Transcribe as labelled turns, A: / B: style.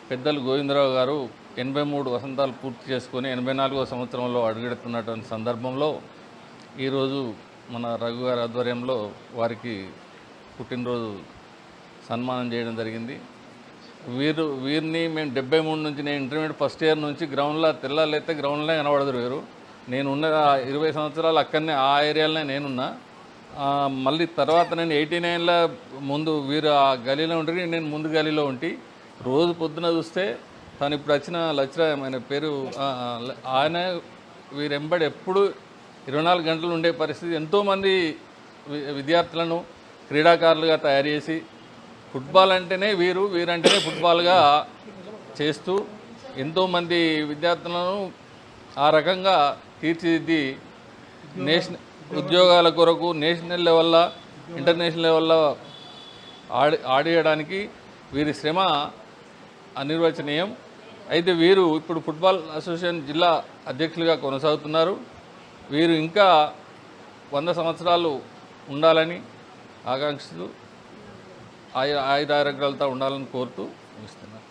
A: పెద్దలు గోవిందరావు గారు 83 వసంతాలు పూర్తి చేసుకొని 84వ సంవత్సరంలో అడుగెడుతున్నటువంటి సందర్భంలో ఈరోజు మన రఘు గారి ఆధ్వర్యంలో వారికి పుట్టినరోజు సన్మానం చేయడం జరిగింది. వీరిని మేము 73 నుంచి, నేను ఇంటర్మీడియట్ ఫస్ట్ ఇయర్ నుంచి గ్రౌండ్లో తెల్లాలైతే గ్రౌండ్లో కనబడదు. నేను ఉన్న 20 సంవత్సరాలు అక్కడనే ఆ ఏరియాలోనే నేనున్నా. మళ్ళీ తర్వాత నేను 89లో ముందు వీరు ఆ గలీలో ఉంటుంది, నేను ముందు గలీలో ఉంటి. రోజు పొద్దున చూస్తే తను ఇప్పుడు వచ్చిన లచ్చరామ్ ఆయన పేరు, ఆయన వీరెంబడి ఎప్పుడు 24 గంటలు ఉండే పరిస్థితి. ఎంతోమంది విద్యార్థులను క్రీడాకారులుగా తయారు చేసి ఫుట్బాల్ అంటేనే వీరంటేనే ఫుట్బాల్గా చేస్తూ ఎంతోమంది విద్యార్థులను ఆ రకంగా తీర్చిదిద్ది ఉద్యోగాల కొరకు నేషనల్ లెవెల్లో, ఇంటర్నేషనల్ లెవెల్లో ఆడేయడానికి వీరి శ్రమ అనిర్వచనీయం. అయితే వీరు ఇప్పుడు ఫుట్బాల్ అసోసియేషన్ జిల్లా అధ్యక్షులుగా కొనసాగుతున్నారు. వీరు ఇంకా 100 సంవత్సరాలు ఉండాలని ఆకాంక్షిస్తూ ఆయురారోగ్యాలతో ఉండాలని కోరుతూ ముగిస్తున్నారు.